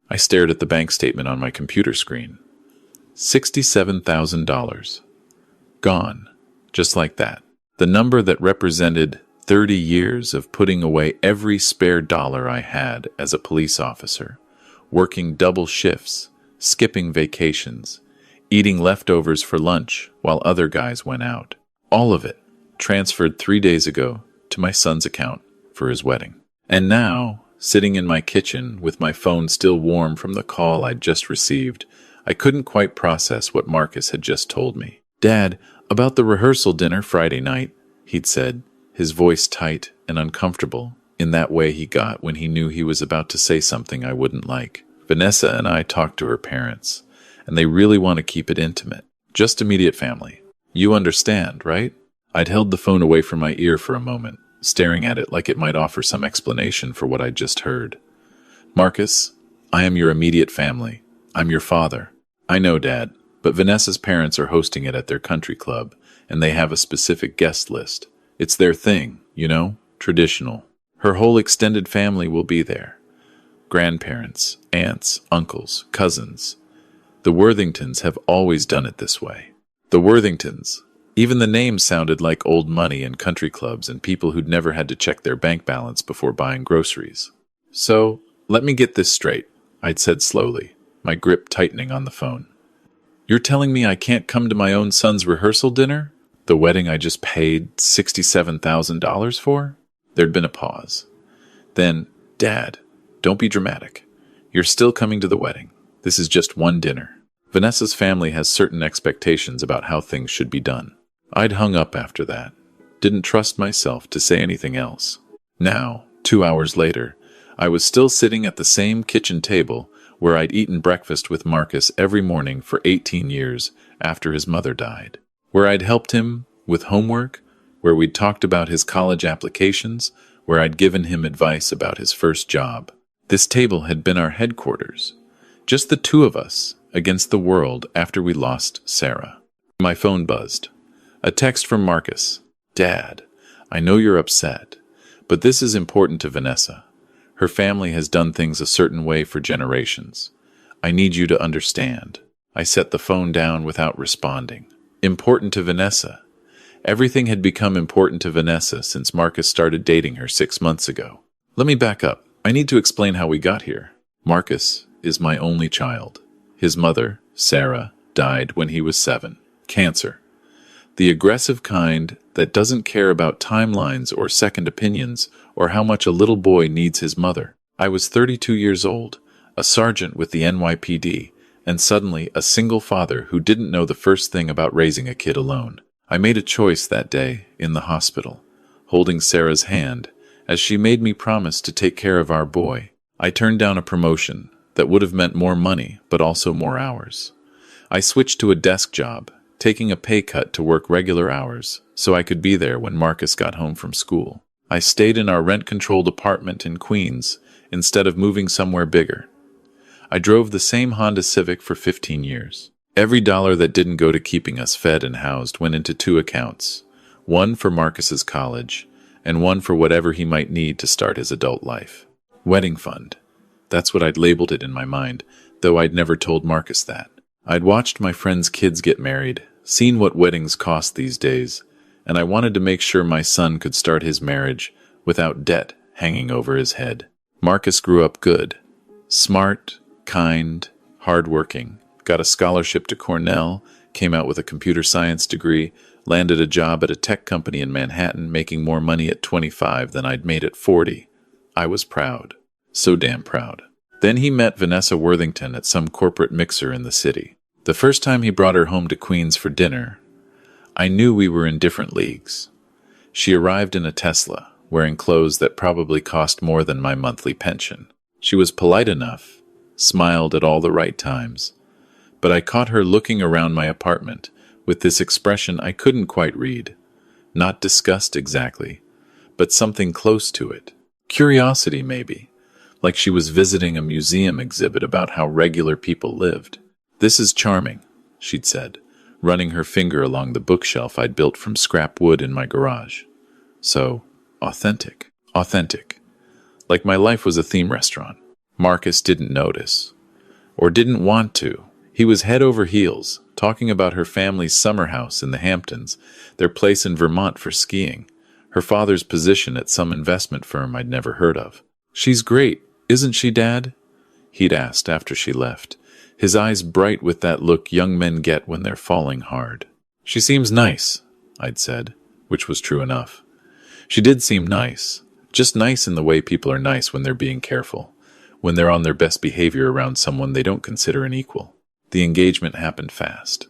I stared at the bank statement on my computer screen. $67,000. Gone. Just like that. The number that represented 30 years of putting away every spare dollar I had as a police officer, working double shifts, skipping vacations, eating leftovers for lunch while other guys went out. All of it transferred 3 days ago to my son's account for his wedding. And now, sitting in my kitchen with my phone still warm from the call I'd just received, I couldn't quite process what Marcus had just told me. "Dad, about the rehearsal dinner Friday night," he'd said, his voice tight and uncomfortable in that way he got when he knew he was about to say something I wouldn't like. "Vanessa and I talked to her parents, and they really want to keep it intimate. Just immediate family. You understand, right?" I'd held the phone away from my ear for a moment, staring at it like it might offer some explanation for what I'd just heard. "Marcus, I am your immediate family. I'm your father." "I know, Dad, but Vanessa's parents are hosting it at their country club, and they have a specific guest list. It's their thing, you know, traditional. Her whole extended family will be there. Grandparents, aunts, uncles, cousins. The Worthingtons have always done it this way." The Worthingtons. Even the name sounded like old money and country clubs and people who'd never had to check their bank balance before buying groceries. "So, let me get this straight," I'd said slowly, my grip tightening on the phone. "You're telling me I can't come to my own son's rehearsal dinner? The wedding I just paid $67,000 for?" There'd been a pause. Then, "Dad, don't be dramatic. You're still coming to the wedding. This is just one dinner. Vanessa's family has certain expectations about how things should be done." I'd hung up after that. Didn't trust myself to say anything else. Now, 2 hours later, I was still sitting at the same kitchen table where I'd eaten breakfast with Marcus every morning for 18 years after his mother died, where I'd helped him with homework, where we'd talked about his college applications, where I'd given him advice about his first job. This table had been our headquarters, just the two of us against the world after we lost Sarah. My phone buzzed. A text from Marcus. "Dad, I know you're upset, but this is important to Vanessa. Her family has done things a certain way for generations. I need you to understand." I set the phone down without responding. Important to Vanessa. Everything had become important to Vanessa since Marcus started dating her 6 months ago. Let me back up. I need to explain how we got here. Marcus is my only child. His mother, Sarah, died when he was 7. Cancer. The aggressive kind that doesn't care about timelines or second opinions or how much a little boy needs his mother. I was 32 years old, a sergeant with the NYPD, and suddenly a single father who didn't know the first thing about raising a kid alone. I made a choice that day in the hospital, holding Sarah's hand, as she made me promise to take care of our boy. I turned down a promotion that would have meant more money, but also more hours. I switched to a desk job, taking a pay cut to work regular hours, so I could be there when Marcus got home from school. I stayed in our rent-controlled apartment in Queens instead of moving somewhere bigger. I drove the same Honda Civic for 15 years. Every dollar that didn't go to keeping us fed and housed went into 2 accounts, one for Marcus's college, and one for whatever he might need to start his adult life. Wedding fund. That's what I'd labeled it in my mind, though I'd never told Marcus that. I'd watched my friends' kids get married, seen what weddings cost these days, and I wanted to make sure my son could start his marriage without debt hanging over his head. Marcus grew up good. Smart, kind, hardworking, got a scholarship to Cornell, came out with a computer science degree, landed a job at a tech company in Manhattan, making more money at 25 than I'd made at 40. I was proud. So damn proud. Then he met Vanessa Worthington at some corporate mixer in the city. The first time he brought her home to Queens for dinner, I knew we were in different leagues. She arrived in a Tesla, wearing clothes that probably cost more than my monthly pension. She was polite enough, smiled at all the right times, but I caught her looking around my apartment with this expression I couldn't quite read. Not disgust exactly, but something close to it. Curiosity, maybe, like she was visiting a museum exhibit about how regular people lived. "This is charming," she'd said, running her finger along the bookshelf I'd built from scrap wood in my garage. So, authentic. Authentic. Like my life was a theme restaurant. Marcus didn't notice, or didn't want to. He was head over heels, talking about her family's summer house in the Hamptons, their place in Vermont for skiing, her father's position at some investment firm I'd never heard of. "She's great, isn't she, Dad?" he'd asked after she left, his eyes bright with that look young men get when they're falling hard. "She seems nice," I'd said, which was true enough. She did seem nice, just nice in the way people are nice when they're being careful, when they're on their best behavior around someone they don't consider an equal. The engagement happened fast.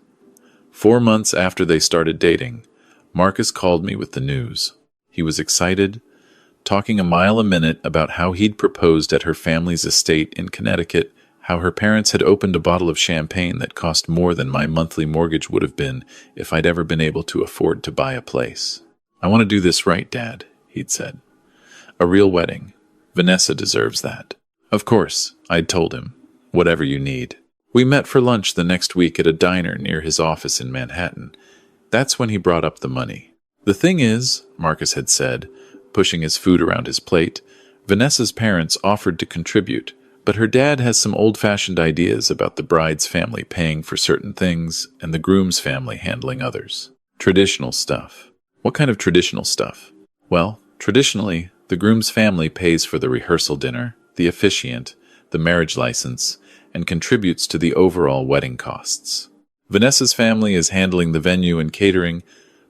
4 months after they started dating, Marcus called me with the news. He was excited, talking a mile a minute about how he'd proposed at her family's estate in Connecticut, how her parents had opened a bottle of champagne that cost more than my monthly mortgage would have been if I'd ever been able to afford to buy a place. "I want to do this right, Dad," he'd said. "A real wedding. Vanessa deserves that." Of course, I'd told him. Whatever you need. We met for lunch the next week at a diner near his office in Manhattan. That's when he brought up the money. "The thing is," Marcus had said, pushing his food around his plate, "Vanessa's parents offered to contribute, but her dad has some old-fashioned ideas about the bride's family paying for certain things and the groom's family handling others. Traditional stuff." "What kind of traditional stuff?" "Well, traditionally, the groom's family pays for the rehearsal dinner, the officiant, the marriage license, and contributes to the overall wedding costs. Vanessa's family is handling the venue and catering,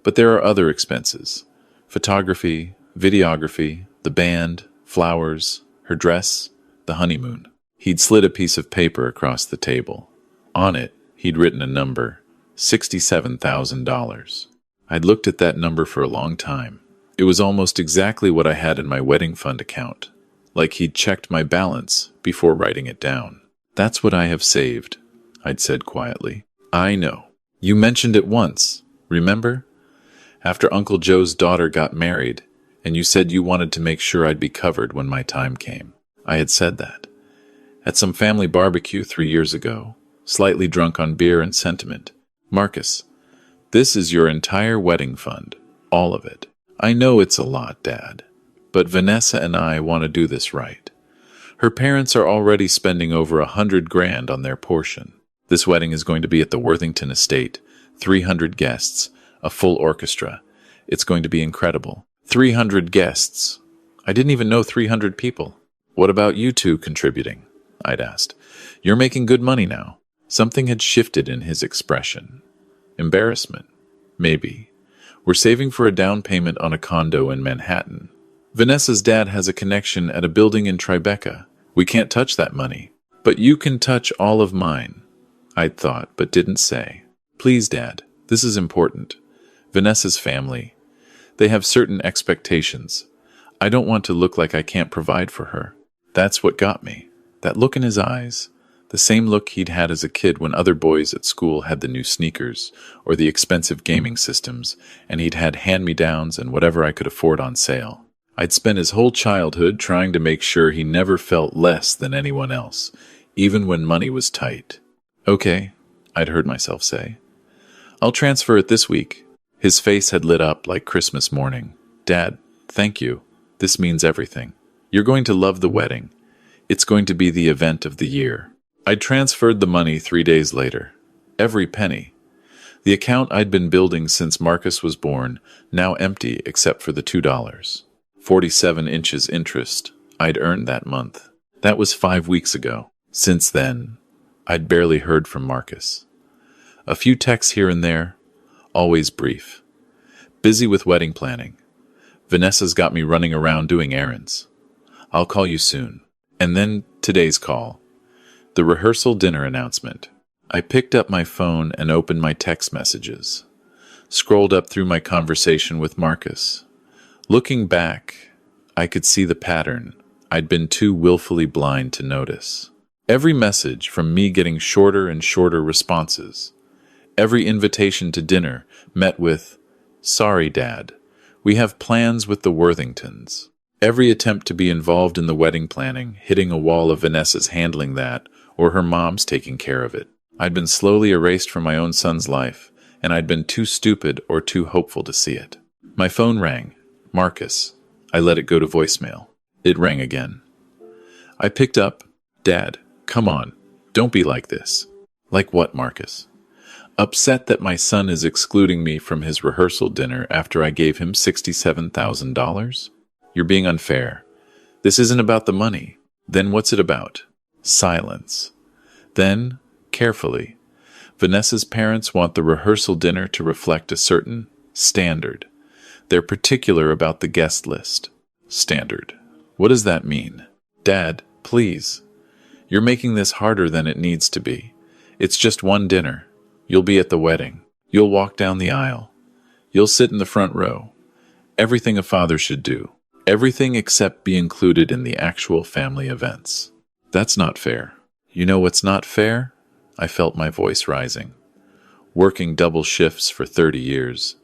but there are other expenses. Photography, videography, the band, flowers, her dress, the honeymoon." He'd slid a piece of paper across the table. On it, he'd written a number, $67,000. I'd looked at that number for a long time. It was almost exactly what I had in my wedding fund account, like he'd checked my balance before writing it down. "That's what I have saved," I'd said quietly. "I know. You mentioned it once, remember? After Uncle Joe's daughter got married, and you said you wanted to make sure I'd be covered when my time came." I had said that. At some family barbecue 3 years ago, slightly drunk on beer and sentiment. "Marcus, this is your entire wedding fund, all of it. I know it's a lot, Dad, but Vanessa and I want to do this right. Her parents are already spending over $100,000 on their portion. This wedding is going to be at the Worthington estate, 300 guests, a full orchestra. It's going to be incredible. 300 guests. I didn't even know 300 people. What about you two contributing?" I'd asked. "You're making good money now." Something had shifted in his expression. Embarrassment? Maybe. "We're saving for a down payment on a condo in Manhattan. Vanessa's dad has a connection at a building in Tribeca. We can't touch that money. But you can touch all of mine," I'd thought, but didn't say. "Please, Dad, this is important. Vanessa's family. They have certain expectations. I don't want to look like I can't provide for her." That's what got me. That look in his eyes. The same look he'd had as a kid when other boys at school had the new sneakers or the expensive gaming systems, and he'd had hand-me-downs and whatever I could afford on sale. I'd spent his whole childhood trying to make sure he never felt less than anyone else, even when money was tight. "Okay," I'd heard myself say. "I'll transfer it this week." His face had lit up like Christmas morning. "Dad, thank you. This means everything. You're going to love the wedding. It's going to be the event of the year." I transferred the money 3 days later. Every penny. The account I'd been building since Marcus was born, now empty except for the $2. 47 inches interest I'd earned that month. That was 5 weeks ago. Since then, I'd barely heard from Marcus. A few texts here and there, always brief. Busy with wedding planning. Vanessa's got me running around doing errands. I'll call you soon. And then today's call. The rehearsal dinner announcement. I picked up my phone and opened my text messages. Scrolled up through my conversation with Marcus. Looking back, I could see the pattern I'd been too willfully blind to notice. Every message from me getting shorter and shorter responses. Every invitation to dinner met with, "Sorry, Dad, we have plans with the Worthingtons." Every attempt to be involved in the wedding planning, hitting a wall of Vanessa's handling that, or her mom's taking care of it. I'd been slowly erased from my own son's life, and I'd been too stupid or too hopeful to see it. My phone rang. Marcus. I let it go to voicemail. It rang again. I picked up, Dad, come on. Don't be like this. Like what, Marcus? Upset that my son is excluding me from his rehearsal dinner after I gave him $67,000? You're being unfair. This isn't about the money. Then what's it about? Silence. Then, carefully, Vanessa's parents want the rehearsal dinner to reflect a certain standard. They're particular about the guest list. Standard. What does that mean? Dad, please. You're making this harder than it needs to be. It's just one dinner. You'll be at the wedding. You'll walk down the aisle. You'll sit in the front row. Everything a father should do. Everything except be included in the actual family events. That's not fair. You know what's not fair? I felt my voice rising. Working double shifts for 30 years.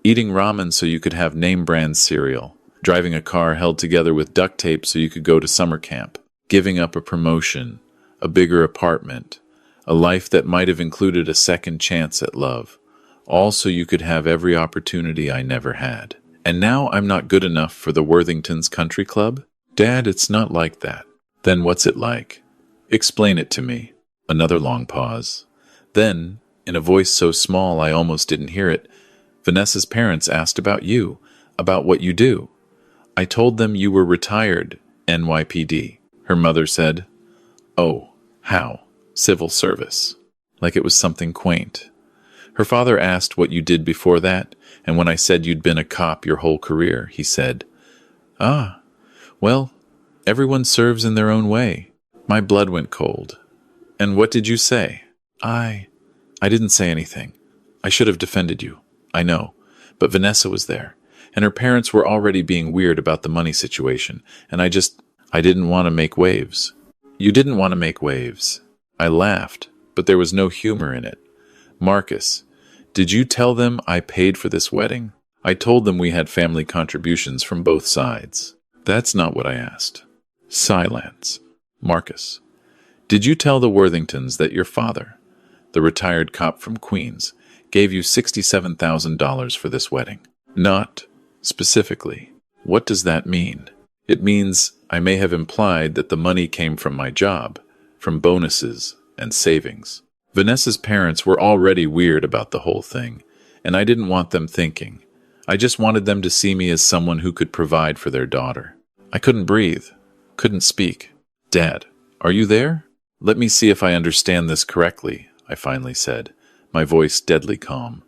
Eating ramen so you could have name-brand cereal. Driving a car held together with duct tape so you could go to summer camp. Giving up a promotion, a bigger apartment, a life that might have included a second chance at love. All so you could have every opportunity I never had. And now I'm not good enough for the Worthingtons Country Club? Dad, it's not like that. Then what's it like? Explain it to me. Another long pause. Then, in a voice so small I almost didn't hear it, Vanessa's parents asked about you, about what you do. I told them you were retired, NYPD. Her mother said, "Oh, how? Civil service." Like it was something quaint. Her father asked what you did before that, and when I said you'd been a cop your whole career, he said, "Ah, well, everyone serves in their own way." My blood went cold. "And what did you say?" I didn't say anything. I should have defended you. I know. But Vanessa was there, and her parents were already being weird about the money situation, and I didn't want to make waves. You didn't want to make waves. I laughed, but there was no humor in it. Marcus, did you tell them I paid for this wedding? I told them we had family contributions from both sides. That's not what I asked. Silence. Marcus, did you tell the Worthingtons that your father, the retired cop from Queens, gave you $67,000 for this wedding? Not specifically. What does that mean? It means I may have implied that the money came from my job, from bonuses and savings. Vanessa's parents were already weird about the whole thing, and I didn't want them thinking. I just wanted them to see me as someone who could provide for their daughter. I couldn't breathe, couldn't speak. Dad, are you there? Let me see if I understand this correctly, I finally said, my voice deadly calm.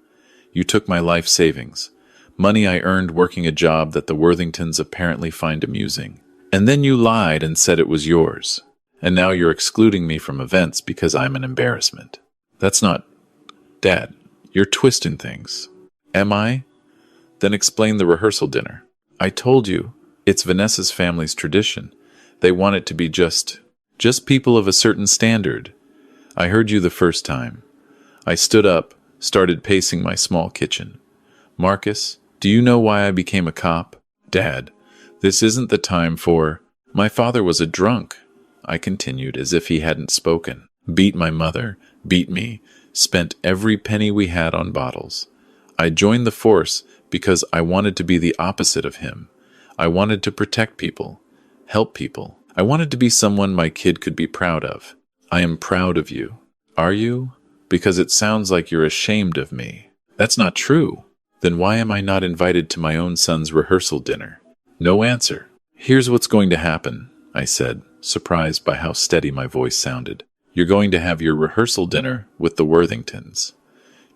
You took my life savings, money I earned working a job that the Worthingtons apparently find amusing. And then you lied and said it was yours. And now you're excluding me from events because I'm an embarrassment. That's not... Dad, you're twisting things. Am I? Then explain the rehearsal dinner. I told you, it's Vanessa's family's tradition. They want it to be just people of a certain standard. I heard you the first time. I stood up, started pacing my small kitchen. Marcus, do you know why I became a cop? Dad, this isn't the time for... My father was a drunk, I continued as if he hadn't spoken. Beat my mother, beat me, spent every penny we had on bottles. I joined the force because I wanted to be the opposite of him. I wanted to protect people, help people. I wanted to be someone my kid could be proud of. I am proud of you. Are you? Because it sounds like you're ashamed of me. That's not true. Then why am I not invited to my own son's rehearsal dinner? No answer. Here's what's going to happen, I said, surprised by how steady my voice sounded. You're going to have your rehearsal dinner with the Worthingtons.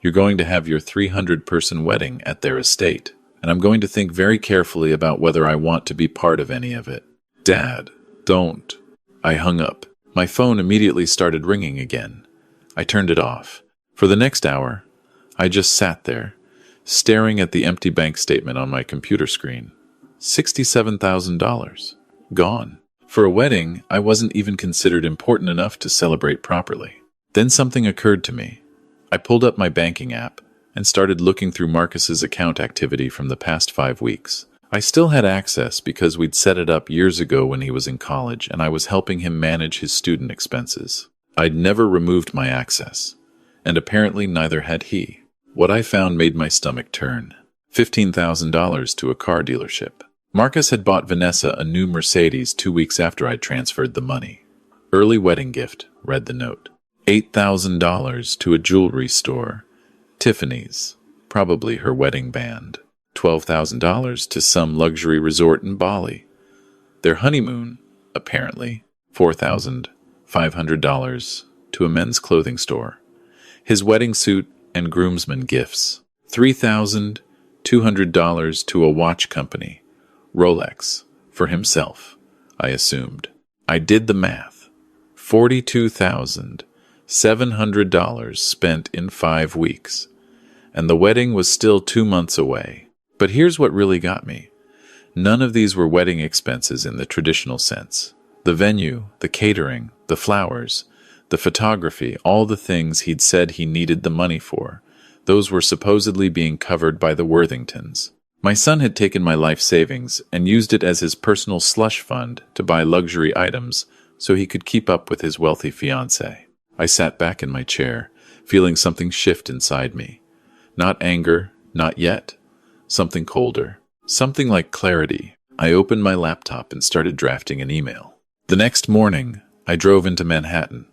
You're going to have your 300-person wedding at their estate, and I'm going to think very carefully about whether I want to be part of any of it. Dad, don't. I hung up. My phone immediately started ringing again. I turned it off. For the next hour, I just sat there, staring at the empty bank statement on my computer screen. $67,000. Gone. For a wedding, I wasn't even considered important enough to celebrate properly. Then something occurred to me. I pulled up my banking app and started looking through Marcus's account activity from the past 5 weeks. I still had access because we'd set it up years ago when he was in college, and I was helping him manage his student expenses. I'd never removed my access, and apparently neither had he. What I found made my stomach turn. $15,000 to a car dealership. Marcus had bought Vanessa a new Mercedes 2 weeks after I'd transferred the money. Early wedding gift, read the note. $8,000 to a jewelry store. Tiffany's, probably her wedding band. $12,000 to some luxury resort in Bali. Their honeymoon, apparently. $4,500 to a men's clothing store. His wedding suit and groomsmen gifts. $3,200 to a watch company. Rolex, for himself, I assumed. I did the math. $42,700 spent in 5 weeks. And the wedding was still 2 months away. But here's what really got me. None of these were wedding expenses in the traditional sense. The venue, the catering, the flowers, the photography, all the things he'd said he needed the money for, those were supposedly being covered by the Worthingtons. My son had taken my life savings and used it as his personal slush fund to buy luxury items so he could keep up with his wealthy fiancée. I sat back in my chair, feeling something shift inside me. Not anger, not yet. Something colder. Something like clarity. I opened my laptop and started drafting an email. The next morning, I drove into Manhattan.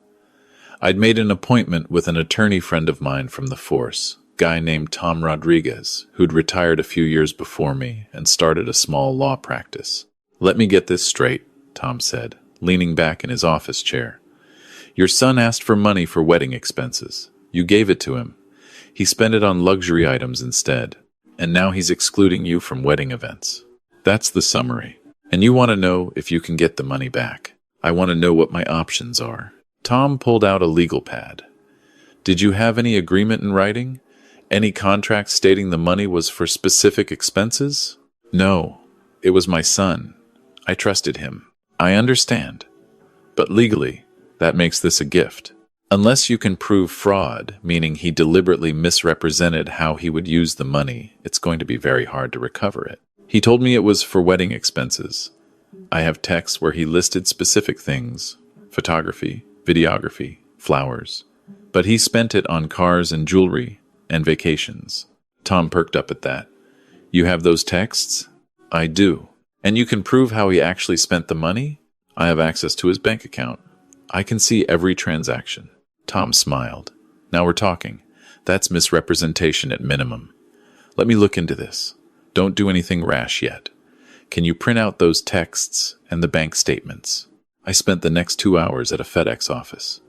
I'd made an appointment with an attorney friend of mine from the force, guy named Tom Rodriguez, who'd retired a few years before me and started a small law practice. Let me get this straight, Tom said, leaning back in his office chair. Your son asked for money for wedding expenses. You gave it to him. He spent it on luxury items instead, and now he's excluding you from wedding events. That's the summary. And you want to know if you can get the money back. I want to know what my options are. Tom pulled out a legal pad. Did you have any agreement in writing? Any contract stating the money was for specific expenses? No, it was my son. I trusted him. I understand. But legally, that makes this a gift. Unless you can prove fraud, meaning he deliberately misrepresented how he would use the money, it's going to be very hard to recover it. He told me it was for wedding expenses. I have texts where he listed specific things: photography, videography, flowers. But he spent it on cars and jewelry and vacations. Tom perked up at that. You have those texts? I do. And you can prove how he actually spent the money? I have access to his bank account. I can see every transaction. Tom smiled. Now we're talking. That's misrepresentation at minimum. Let me look into this. Don't do anything rash yet. Can you print out those texts and the bank statements? I spent the next 2 hours at a FedEx office,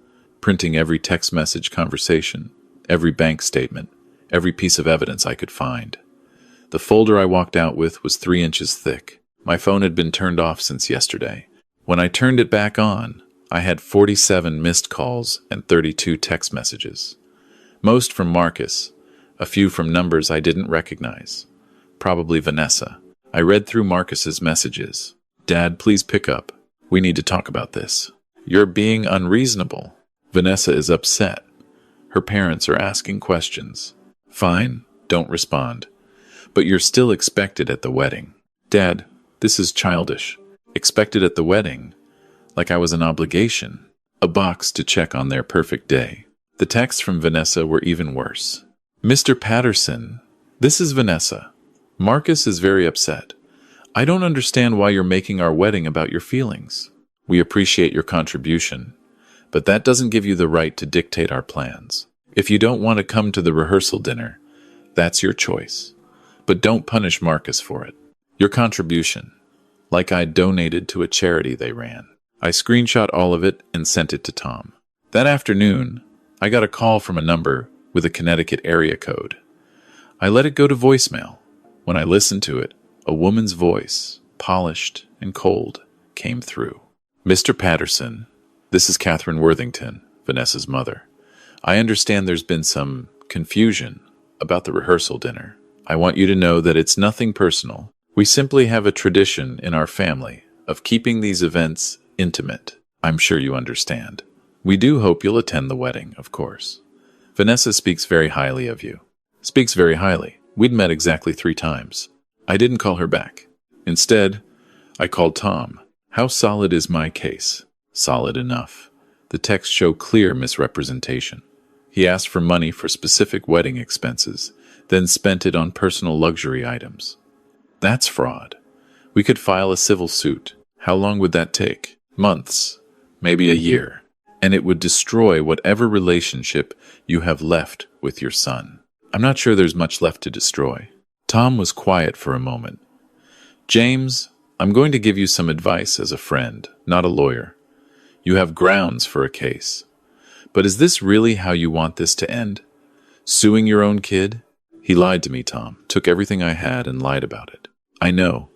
printing every text message conversation, every bank statement, every piece of evidence I could find. The folder I walked out with was 3 inches thick. My phone had been turned off since yesterday. When I turned it back on, I had 47 missed calls and 32 text messages. Most from Marcus, a few from numbers I didn't recognize. Probably Vanessa. I read through Marcus's messages. Dad, please pick up. We need to talk about this. You're being unreasonable. Vanessa is upset. Her parents are asking questions. Fine, don't respond. But you're still expected at the wedding. Dad, this is childish. Expected at the wedding? Like I was an obligation. A box to check on their perfect day. The texts from Vanessa were even worse. Mr. Patterson, this is Vanessa. Marcus is very upset. I don't understand why you're making our wedding about your feelings. We appreciate your contribution, but that doesn't give you the right to dictate our plans. If you don't want to come to the rehearsal dinner, that's your choice. But don't punish Marcus for it. Your contribution, like I donated to a charity they ran. I screenshot all of it and sent it to Tom. That afternoon, I got a call from a number with a Connecticut area code. I let it go to voicemail. When I listened to it, a woman's voice, polished and cold, came through. Mr. Patterson, this is Catherine Worthington, Vanessa's mother. I understand there's been some confusion about the rehearsal dinner. I want you to know that it's nothing personal. We simply have a tradition in our family of keeping these events intimate. I'm sure you understand. We do hope you'll attend the wedding, of course. Vanessa speaks very highly of you. Speaks very highly. We'd met exactly 3 times. I didn't call her back. Instead, I called Tom. How solid is my case? Solid enough. The texts show clear misrepresentation. He asked for money for specific wedding expenses, then spent it on personal luxury items. That's fraud. We could file a civil suit. How long would that take? Months. maybe a year, and it would destroy whatever relationship you have left with your son. I'm not sure there's much left to destroy. Tom was quiet for a moment. James, I'm going to give you some advice as a friend, not a lawyer. You have grounds for a case. But is this really how you want this to end? Suing your own kid? He lied to me, Tom, took everything I had and lied about it. I know.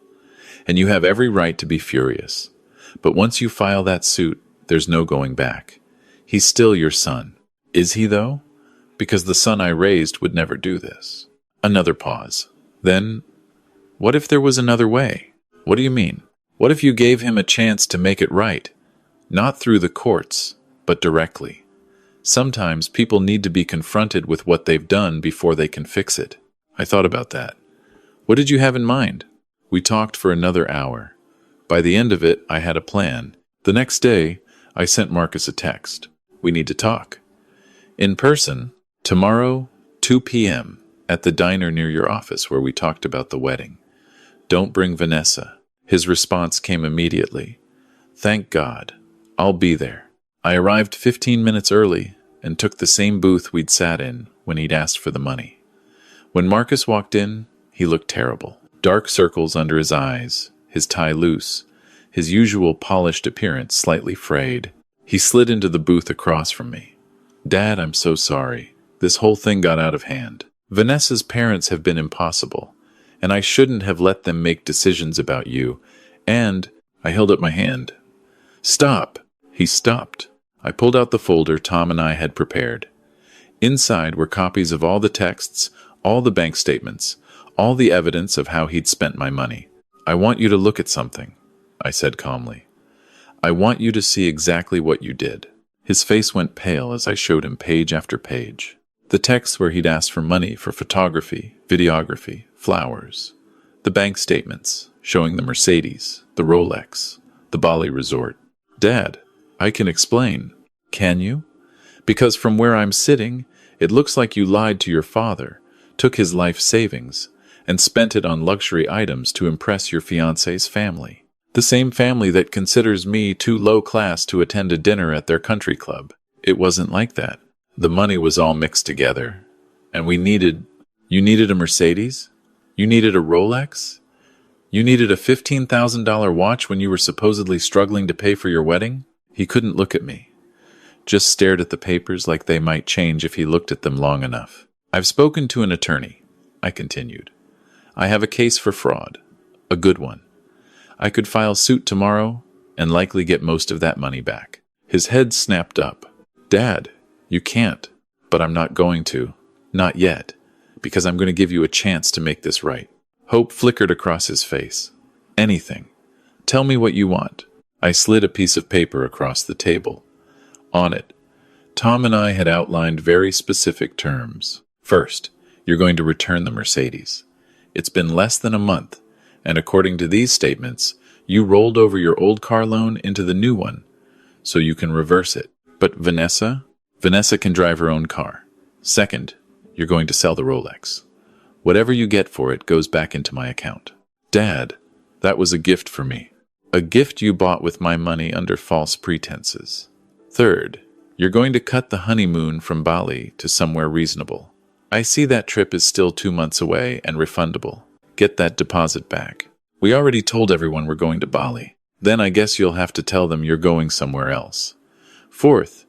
And you have every right to be furious. But once you file that suit, there's no going back. He's still your son. Is he, though? Because the son I raised would never do this. Another pause. Then, what if there was another way? What do you mean? What if you gave him a chance to make it right? Not through the courts, but directly. Sometimes people need to be confronted with what they've done before they can fix it. I thought about that. What did you have in mind? We talked for another hour. By the end of it, I had a plan. The next day, I sent Marcus a text. We need to talk. In person, tomorrow, 2 p.m., at the diner near your office where we talked about the wedding. Don't bring Vanessa. His response came immediately. Thank God. I'll be there. I arrived 15 minutes early and took the same booth we'd sat in when he'd asked for the money. When Marcus walked in, he looked terrible. Dark circles under his eyes, his tie loose, his usual polished appearance slightly frayed. He slid into the booth across from me. Dad, I'm so sorry. This whole thing got out of hand. Vanessa's parents have been impossible, and I shouldn't have let them make decisions about you. And I held up my hand. Stop! He stopped. I pulled out the folder Tom and I had prepared. Inside were copies of all the texts, all the bank statements, all the evidence of how he'd spent my money. I want you to look at something, I said calmly. I want you to see exactly what you did. His face went pale as I showed him page after page. The texts where he'd asked for money for photography, videography, flowers. The bank statements showing the Mercedes, the Rolex, the Bali resort. Dad, I can explain. Can you? Because from where I'm sitting, it looks like you lied to your father, took his life savings, and spent it on luxury items to impress your fiancé's family. The same family that considers me too low class to attend a dinner at their country club. It wasn't like that. The money was all mixed together. And you needed a Mercedes? You needed a Rolex? You needed a $15,000 watch when you were supposedly struggling to pay for your wedding? He couldn't look at me. Just stared at the papers like they might change if he looked at them long enough. I've spoken to an attorney, I continued. I have a case for fraud. A good one. I could file suit tomorrow and likely get most of that money back. His head snapped up. Dad, you can't. But I'm not going to. Not yet. Because I'm going to give you a chance to make this right. Hope flickered across his face. Anything. Tell me what you want. I slid a piece of paper across the table. On it, Tom and I had outlined very specific terms. First, you're going to return the Mercedes. It's been less than a month, and according to these statements, you rolled over your old car loan into the new one, so you can reverse it. But Vanessa can drive her own car. Second, you're going to sell the Rolex. Whatever you get for it goes back into my account. Dad, that was a gift for me. A gift you bought with my money under false pretenses. Third, you're going to cut the honeymoon from Bali to somewhere reasonable. I see that trip is still 2 months away and refundable. Get that deposit back. We already told everyone we're going to Bali. Then I guess you'll have to tell them you're going somewhere else. Fourth,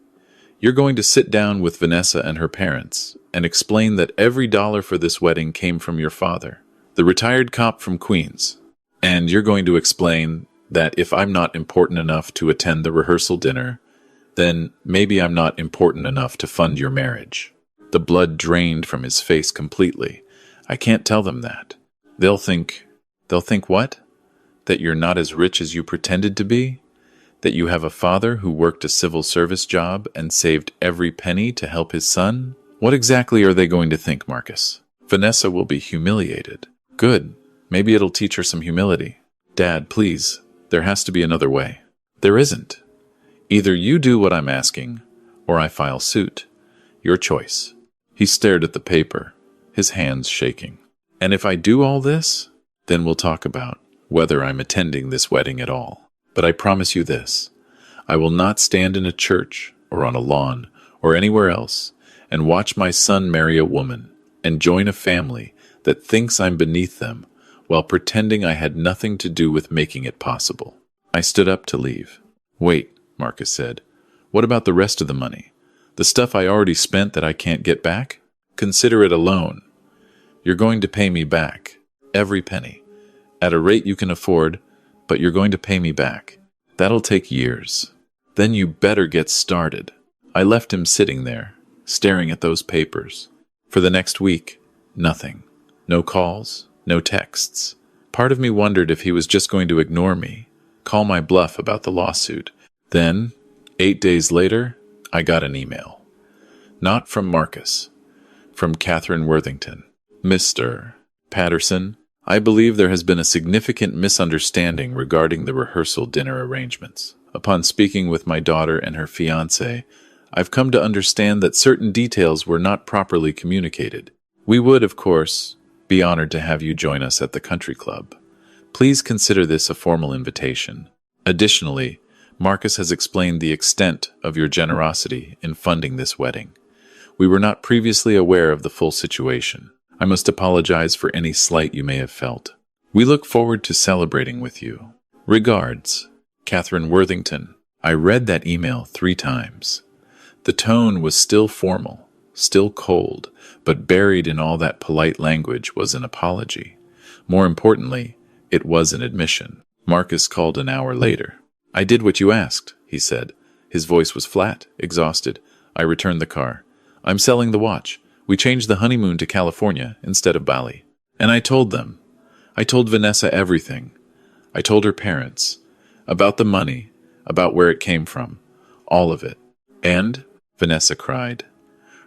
you're going to sit down with Vanessa and her parents and explain that every dollar for this wedding came from your father, the retired cop from Queens. And you're going to explain that if I'm not important enough to attend the rehearsal dinner, then maybe I'm not important enough to fund your marriage. The blood drained from his face completely. I can't tell them that. They'll think what? That you're not as rich as you pretended to be? That you have a father who worked a civil service job and saved every penny to help his son? What exactly are they going to think, Marcus? Vanessa will be humiliated. Good. Maybe it'll teach her some humility. Dad, please. There has to be another way. There isn't. Either you do what I'm asking, or I file suit. Your choice. He stared at the paper, his hands shaking. And if I do all this, then we'll talk about whether I'm attending this wedding at all. But I promise you this. I will not stand in a church or on a lawn or anywhere else and watch my son marry a woman and join a family that thinks I'm beneath them while pretending I had nothing to do with making it possible. I stood up to leave. Wait, Marcus said. What about the rest of the money? The stuff I already spent that I can't get back? Consider it a loan. You're going to pay me back. Every penny. At a rate you can afford, but you're going to pay me back. That'll take years. Then you better get started. I left him sitting there, staring at those papers. For the next week, nothing. No calls, no texts. Part of me wondered if he was just going to ignore me, call my bluff about the lawsuit. Then, 8 days later, I got an email. Not from Marcus. From Catherine Worthington. Mr. Patterson, I believe there has been a significant misunderstanding regarding the rehearsal dinner arrangements. Upon speaking with my daughter and her fiancé, I've come to understand that certain details were not properly communicated. We would, of course, be honored to have you join us at the country club. Please consider this a formal invitation. Additionally, Marcus has explained the extent of your generosity in funding this wedding. We were not previously aware of the full situation. I must apologize for any slight you may have felt. We look forward to celebrating with you. Regards, Catherine Worthington. I read that email 3 times. The tone was still formal, still cold, but buried in all that polite language was an apology. More importantly, it was an admission. Marcus called an hour later. I did what you asked, he said. His voice was flat, exhausted. I returned the car. I'm selling the watch. We changed the honeymoon to California instead of Bali. And I told them. I told Vanessa everything. I told her parents. About the money. About where it came from. All of it. And? Vanessa cried.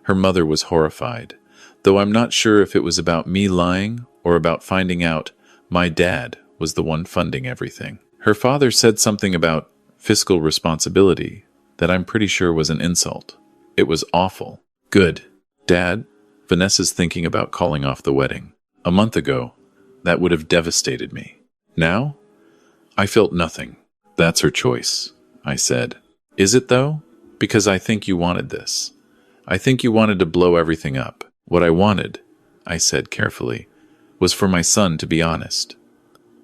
Her mother was horrified, though I'm not sure if it was about me lying or about finding out my dad was the one funding everything. Her father said something about fiscal responsibility that I'm pretty sure was an insult. It was awful. Good. Dad, Vanessa's thinking about calling off the wedding. A month ago, that would have devastated me. Now, I felt nothing. That's her choice, I said. Is it though? Because I think you wanted this. I think you wanted to blow everything up. What I wanted, I said carefully, was for my son to be honest.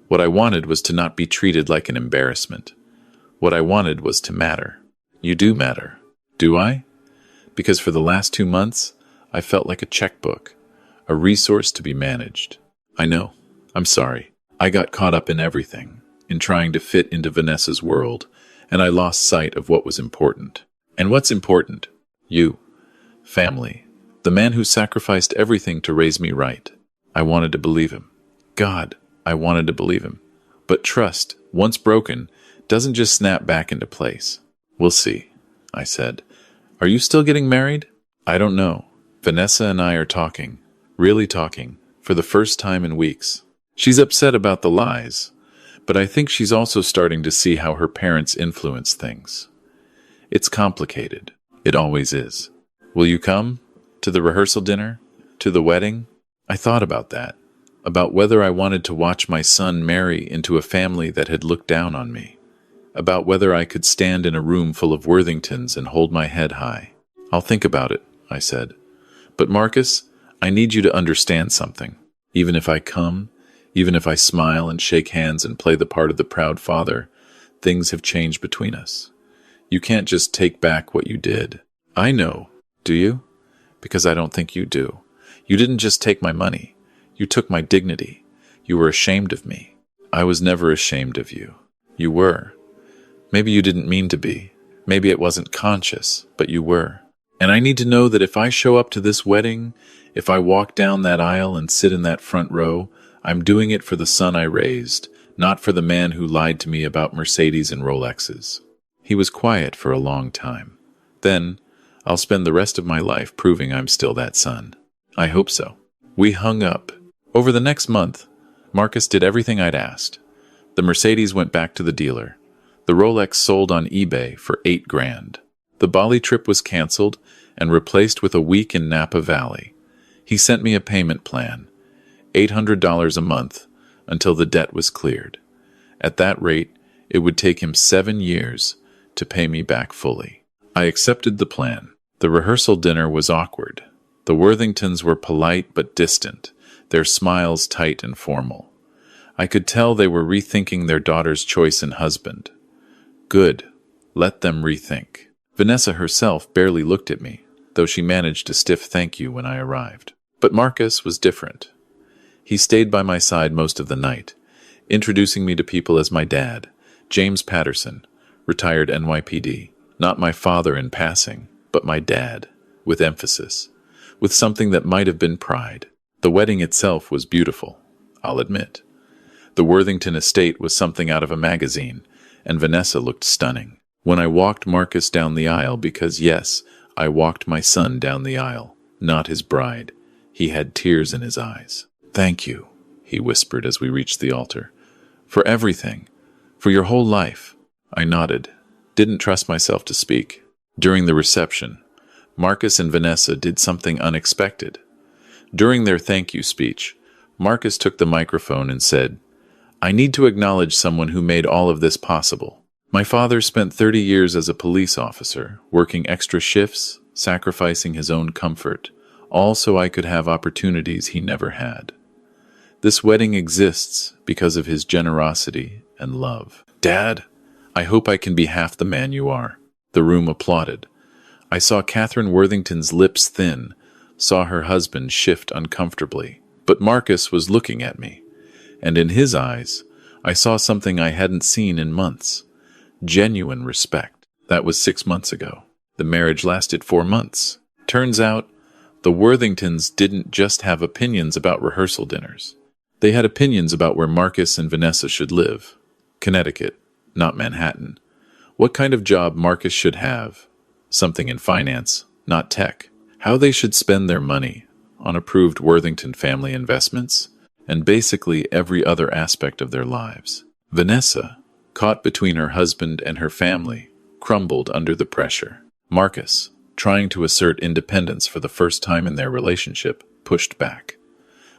What I wanted was to not be treated like an embarrassment. What I wanted was to matter. You do matter. Do I? Because for the last 2 months, I felt like a checkbook, a resource to be managed. I know. I'm sorry. I got caught up in everything, in trying to fit into Vanessa's world, and I lost sight of what was important. And what's important? You. Family. The man who sacrificed everything to raise me right. I wanted to believe him. God, I wanted to believe him. But trust, once broken, doesn't just snap back into place. We'll see, I said. Are you still getting married? I don't know. Vanessa and I are talking, really talking, for the first time in weeks. She's upset about the lies, but I think she's also starting to see how her parents influence things. It's complicated. It always is. Will you come? To the rehearsal dinner? To the wedding? I thought about that. About whether I wanted to watch my son marry into a family that had looked down on me. About whether I could stand in a room full of Worthingtons and hold my head high. I'll think about it, I said. But Marcus, I need you to understand something. Even if I come, even if I smile and shake hands and play the part of the proud father, things have changed between us. You can't just take back what you did. I know. Do you? Because I don't think you do. You didn't just take my money. You took my dignity. You were ashamed of me. I was never ashamed of you. You were. Maybe you didn't mean to be. Maybe it wasn't conscious, but you were. And I need to know that if I show up to this wedding, if I walk down that aisle and sit in that front row, I'm doing it for the son I raised, not for the man who lied to me about Mercedes and Rolexes. He was quiet for a long time. Then, I'll spend the rest of my life proving I'm still that son. I hope so. We hung up. Over the next month, Marcus did everything I'd asked. The Mercedes went back to the dealer. The Rolex sold on eBay for $8,000. The Bali trip was canceled and replaced with a week in Napa Valley. He sent me a payment plan, $800 a month, until the debt was cleared. At that rate, it would take him 7 years to pay me back fully. I accepted the plan. The rehearsal dinner was awkward. The Worthingtons were polite but distant, their smiles tight and formal. I could tell they were rethinking their daughter's choice in husband. Good. Let them rethink. Vanessa herself barely looked at me, though she managed a stiff thank you when I arrived. But Marcus was different. He stayed by my side most of the night, introducing me to people as my dad, James Patterson, retired NYPD. Not my father in passing, but my dad, with emphasis, with something that might have been pride. The wedding itself was beautiful, I'll admit. The Worthington estate was something out of a magazine, and Vanessa looked stunning. When I walked Marcus down the aisle, because yes, I walked my son down the aisle, not his bride, he had tears in his eyes. "Thank you," he whispered as we reached the altar. "For everything. For your whole life." I nodded, didn't trust myself to speak. During the reception, Marcus and Vanessa did something unexpected. During their thank you speech, Marcus took the microphone and said, "I need to acknowledge someone who made all of this possible. My father spent 30 years as a police officer, working extra shifts, sacrificing his own comfort, all so I could have opportunities he never had. This wedding exists because of his generosity and love. Dad, I hope I can be half the man you are." The room applauded. I saw Catherine Worthington's lips thin, saw her husband shift uncomfortably. But Marcus was looking at me, and in his eyes, I saw something I hadn't seen in months. Genuine respect. That was 6 months ago. The marriage lasted 4 months. Turns out, the Worthingtons didn't just have opinions about rehearsal dinners. They had opinions about where Marcus and Vanessa should live. Connecticut, not Manhattan. What kind of job Marcus should have. Something in finance, not tech. How they should spend their money on approved Worthington family investments, and basically every other aspect of their lives. Vanessa, caught between her husband and her family, crumbled under the pressure. Marcus, trying to assert independence for the first time in their relationship, pushed back.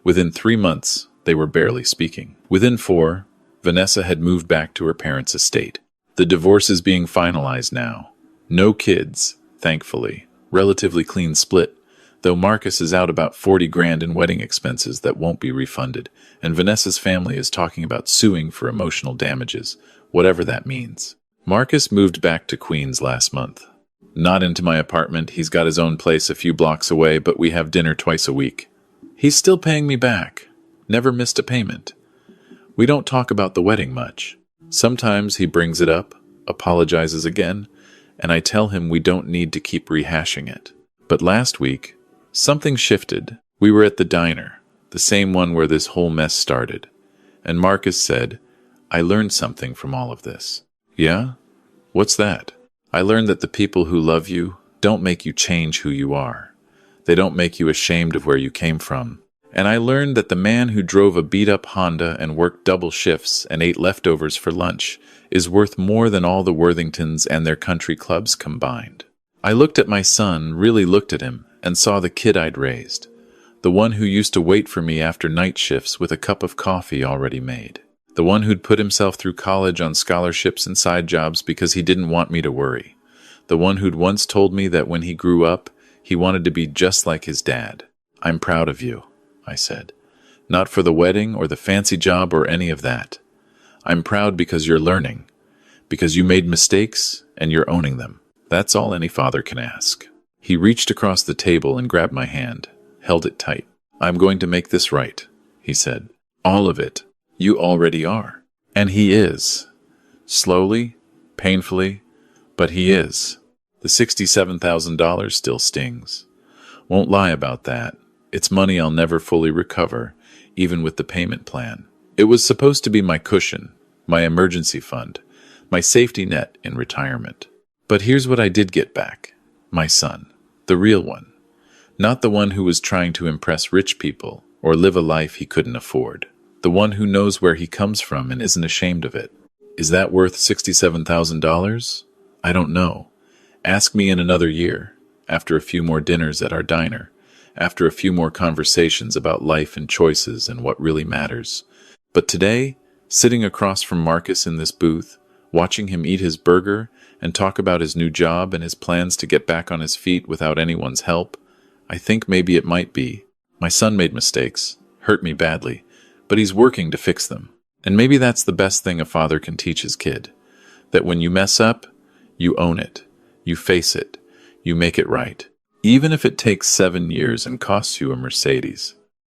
Within 3 months, they were barely speaking. Within 4, Vanessa had moved back to her parents' estate. The divorce is being finalized now. No kids, thankfully. Relatively clean split, though Marcus is out about 40 grand in wedding expenses that won't be refunded, and Vanessa's family is talking about suing for emotional damages, whatever that means. Marcus moved back to Queens last month. Not into my apartment, he's got his own place a few blocks away, but we have dinner twice a week. He's still paying me back. Never missed a payment. We don't talk about the wedding much. Sometimes he brings it up, apologizes again, and I tell him we don't need to keep rehashing it. But last week, something shifted. We were at the diner, the same one where this whole mess started, and Marcus said, "I learned something from all of this." "Yeah? What's that?" "I learned that the people who love you don't make you change who you are. They don't make you ashamed of where you came from. And I learned that the man who drove a beat-up Honda and worked double shifts and ate leftovers for lunch is worth more than all the Worthingtons and their country clubs combined." I looked at my son, really looked at him, and saw the kid I'd raised, the one who used to wait for me after night shifts with a cup of coffee already made, the one who'd put himself through college on scholarships and side jobs because he didn't want me to worry, the one who'd once told me that when he grew up, he wanted to be just like his dad. "I'm proud of you," I said. "Not for the wedding or the fancy job or any of that. I'm proud because you're learning, because you made mistakes and you're owning them. That's all any father can ask." He reached across the table and grabbed my hand, held it tight. "I'm going to make this right," he said. "All of it. You already are." And he is. Slowly, painfully, but he is. The $67,000 still stings. Won't lie about that. It's money I'll never fully recover, even with the payment plan. It was supposed to be my cushion, my emergency fund, my safety net in retirement. But here's what I did get back. My son. The real one. Not the one who was trying to impress rich people or live a life he couldn't afford. The one who knows where he comes from and isn't ashamed of it. Is that worth $67,000? I don't know. Ask me in another year, after a few more dinners at our diner, after a few more conversations about life and choices and what really matters. But today, sitting across from Marcus in this booth, Watching him eat his burger and talk about his new job and his plans to get back on his feet without anyone's help, I think maybe it might be. My son made mistakes, hurt me badly, but he's working to fix them. And maybe that's the best thing a father can teach his kid. That when you mess up, you own it, you face it, you make it right. Even if it takes 7 years and costs you a Mercedes.